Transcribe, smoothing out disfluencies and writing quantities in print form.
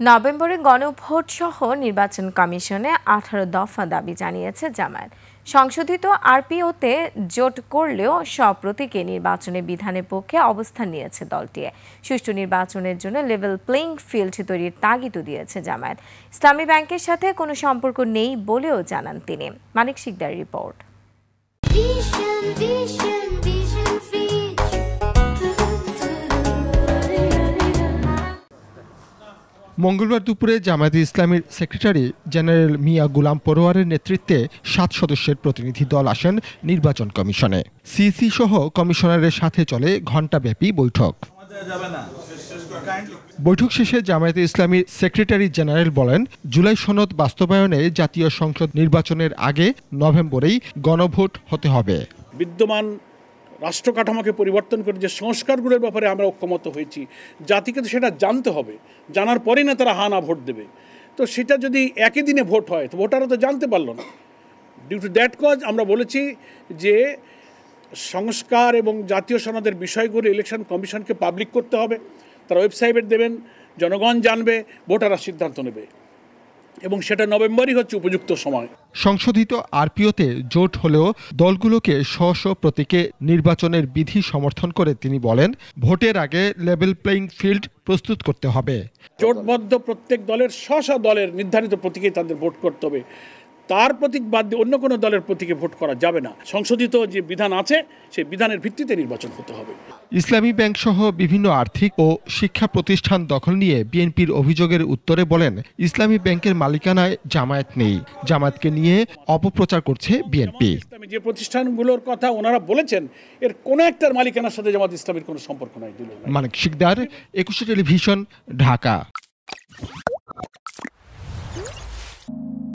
নভেম্বরে গণভোট সহ নির্বাচন কমিশনে ১৮ দফা দাবি জানিয়েছে জামায়াত। সংশোধিত আরপিওতে জোট করলেও সব প্রতীকে নির্বাচনের বিধানের পক্ষে অবস্থান নিয়েছে দলটি। সুষ্ঠু নির্বাচনের জন্য লেভেল প্লেইং ফিল্ড তৈরির তাগিদও দিয়েছে জামায়াত। ইসলামী ব্যাংকের সাথে কোনো সম্পর্ক নেই বলেও জানান তিনি। মানিক শিকদারের রিপোর্ট। মঙ্গলবার দুপুরে জামায়াতে ইসলামীর সেক্রেটারি জেনারেল মিয়া গুলাম পরোয়ারের নেতৃত্বে ৭ সদস্যের প্রতিনিধি দল আসেন নির্বাচন কমিশনে। সিসি সহ কমিশনারের সাথে চলে ঘণ্টাব্যাপী বৈঠক। বৈঠক শেষে জামায়াতে ইসলামীর সেক্রেটারি জেনারেল বলেন, জুলাই সনদ বাস্তবায়নে জাতীয় সংসদ নির্বাচনের আগে নভেম্বরেই গণভোট হতে হবে। বিদ্যমান রাষ্ট্র কাঠামোকে পরিবর্তন করে যে সংস্কারগুলোর ব্যাপারে আমরা ঐক্যমত হয়েছি, জাতিকে তো সেটা জানতে হবে, জানার পরেই না তারা হা না ভোট দেবে। তো সেটা যদি একই দিনে ভোট হয় তো ভোটাররা তো জানতে পারলো না। ডিউ টু দ্যাট কজ আমরা বলেছি যে সংস্কার এবং জাতীয় সনদের বিষয়গুলো ইলেকশন কমিশনকে পাবলিক করতে হবে, তারা ওয়েবসাইটে দেবেন, জনগণ জানবে, ভোটাররা সিদ্ধান্ত নেবে, এবং সেটা নভেম্বরই হচ্ছে উপযুক্ত সময়। সংশোধিত আরপিওতে জোট হলেও দলগুলোকে স্ব স্ব প্রতীকে নির্বাচনের বিধি সমর্থন করে তিনি বলেন, ভোটের আগে লেভেল প্লেইং ফিল্ড প্রস্তুত করতে হবে। জোটবদ্ধ প্রত্যেক দলের স্ব দলের নির্ধারিত প্রতীকে তাদের ভোট করতে হবে, তার প্রতীক বাদ দিয়ে অন্য কোনো দলের প্রতীকে ভোট করা যাবে না। সংশোধিত যে বিধান আছে সেই বিধানের ভিত্তিতে নির্বাচন হতে হবে। ইসলামী ব্যাংক সহ বিভিন্ন আর্থিক ও শিক্ষা প্রতিষ্ঠান দখল নিয়ে বিএনপির অভিযোগের উত্তরে বলেন, ইসলামী ব্যাংকের মালিকানায় জামায়াত নেই, জামায়াতকে নিয়ে অপপ্রচার করছে বিএনপি। যে প্রতিষ্ঠানগুলোর কথা ওনারা বলেছেন এর কোনো একটার মালিকানার সাথে জামায়াত ইসলামীর কোনো সম্পর্ক নাই। মানিক শিকদার, ২১ টেলিভিশন, ঢাকা।